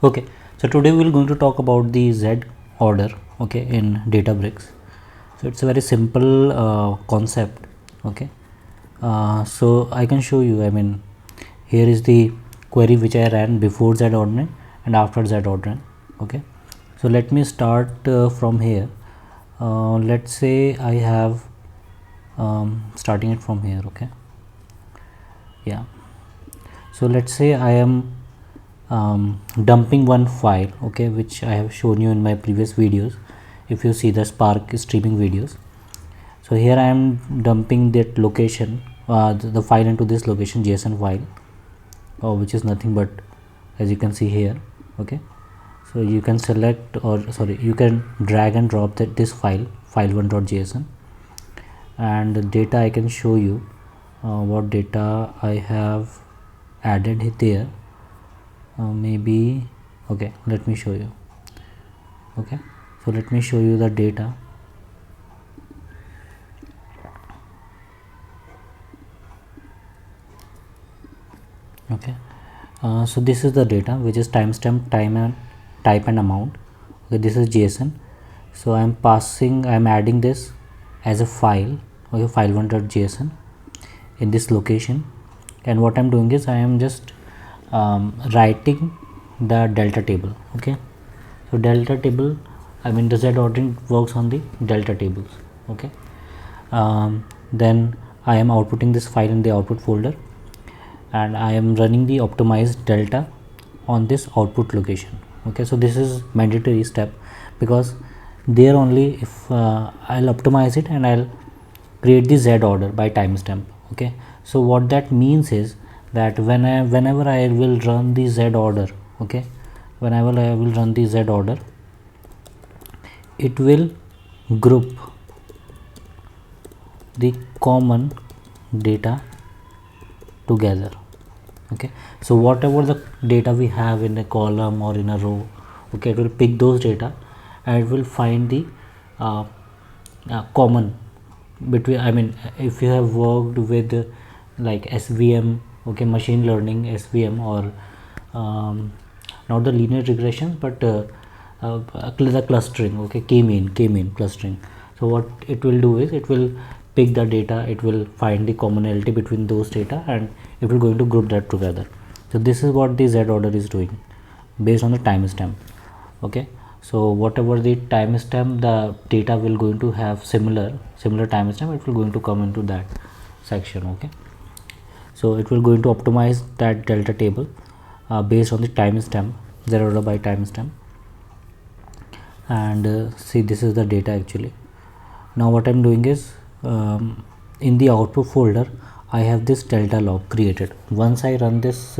Okay, so today we're going to talk about the Z order, okay, in DATABRICKS. So it's a very simple concept, okay. So I can show you. I mean, here is the query which I ran before Z ordering and after Z ordering. Okay, so let me start from here. Let's say I have starting it from here. Okay, yeah. So let's say I am dumping one file, okay, which I have shown you in my previous videos. If you see the Spark streaming videos, so here I am dumping that location, the file into this location JSON file, which is nothing but, as you can see here. Okay, so you can select, or sorry, you can drag and drop this file file1.json, and the data I can show you what data I have added there. Maybe, okay, let me show you. Okay, so let me show you the data. Okay, so this is the data, which is timestamp, time and type and amount. Okay, this is JSON. So I'm adding this as a file, okay, file1.json in this location. And what I'm doing is I am just writing the delta table. Okay, so delta table, I mean the Z ordering works on the delta tables. Okay, then I am outputting this file in the output folder, and I am running the optimized delta on this output location. Okay, so this is mandatory step, because there only if I'll optimize it and I'll create the Z order by timestamp. Okay, so what that means is that whenever I will run the Z order, okay, whenever I will run the Z order, it will group the common data together. Okay, so whatever the data we have in a column or in a row, okay, it will pick those data and it will find the common between, I mean, if you have worked with like SVM, okay, machine learning SVM, or not the linear regression, but the clustering, okay, k-mean clustering. So what it will do is it will pick the data, it will find the commonality between those data, and it will going to group that together. So this is what the Z order is doing based on the timestamp. Okay, so whatever the timestamp, the data will going to have similar timestamp, it will going to come into that section. Okay, so it will going to optimize that delta table based on the timestamp, Z order by timestamp. And see, this is the data actually. Now what I'm doing is in the output folder I have this delta log created. Once I run this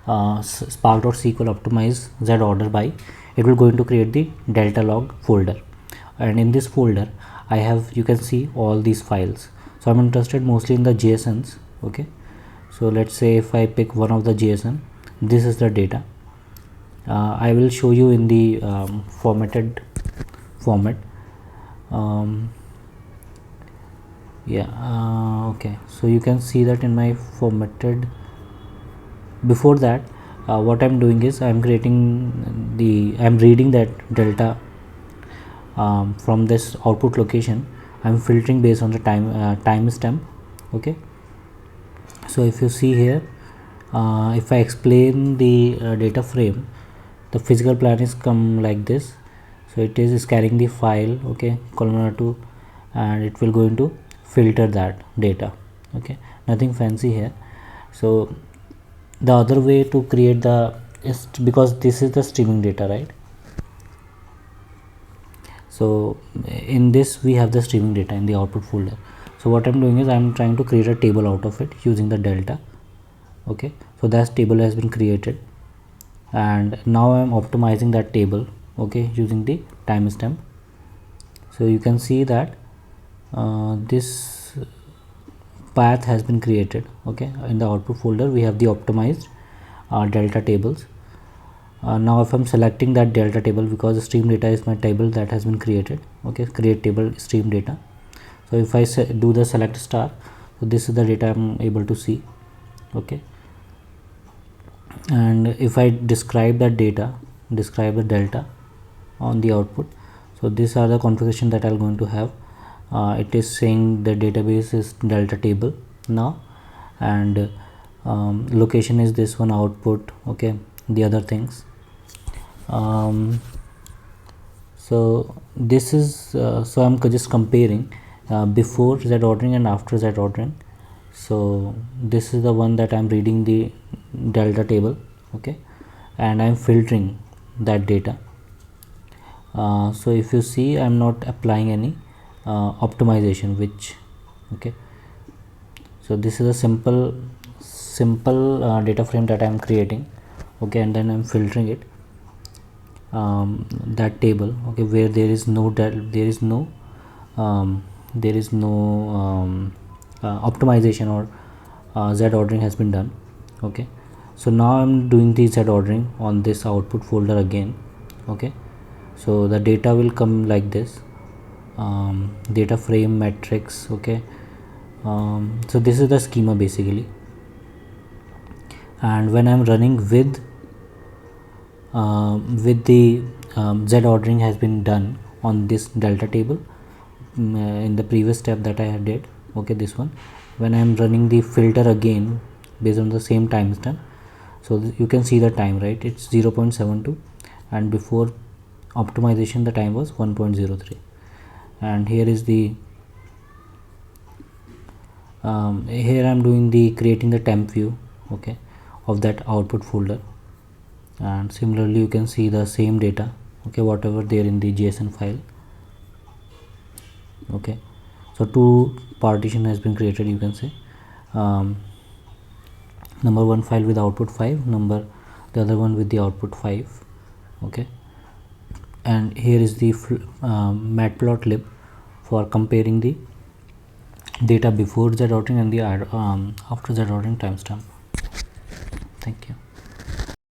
spark.sql optimize Z order by, it will going to create the delta log folder, and in this folder I have, you can see all these files. So I'm interested mostly in the JSONs. Okay, so let's say if I pick one of the JSON, this is the data. I will show you in the formatted format. Okay, so you can see that in my formatted. Before that, what I'm doing is I'm reading that delta from this output location. I'm filtering based on the timestamp. Okay, so if you see here, if I explain the data frame, the physical plan is come like this. So it is scanning the file, okay, columnar 2, and it will going to filter that data. Okay, nothing fancy here. So the other way to create the is, because this is the streaming data, right? So in this we have the streaming data in the output folder. So what I'm doing is I'm trying to create a table out of it using the delta. Okay, so that table has been created, and now I'm optimizing that table, okay, using the timestamp. So you can see that this path has been created. Okay, in the output folder we have the optimized delta tables. Now if I'm selecting that delta table, because the stream data is my table that has been created, okay, create table stream data. So if I do the select star, so this is the data I'm able to see. Okay, and if I describe that data, describe the delta on the output, so these are the configuration that I'm going to have. It is saying the database is delta table now, and location is this one, output, okay, the other things. So this is so I'm just comparing before Z ordering and after Z ordering. So this is the one that I'm reading the delta table, okay, and I'm filtering that data. So if you see, I'm not applying any optimization, which, okay, so this is a simple data frame that I'm creating, okay, and then I'm filtering it, that table, okay, where there is no optimization or Z ordering has been done, okay. So now I'm doing the Z ordering on this output folder again, okay. So the data will come like this, data frame matrix, okay. So this is the schema basically, and when I'm running with the Z ordering has been done on this delta table, in the previous step that I did, okay, this one, when I'm running the filter again based on the same timestamp, so you can see the time, right, it's 0.72, and before optimization the time was 1.03, and here is the here I'm doing the creating the temp view, okay, of that output folder, and similarly you can see the same data, okay, whatever there in the JSON file, okay. So two partition has been created, you can say, number one file with output 5, the other one with the output 5, okay, and here is the matplotlib for comparing the data before Z ordering and the after Z ordering timestamp. Thank you.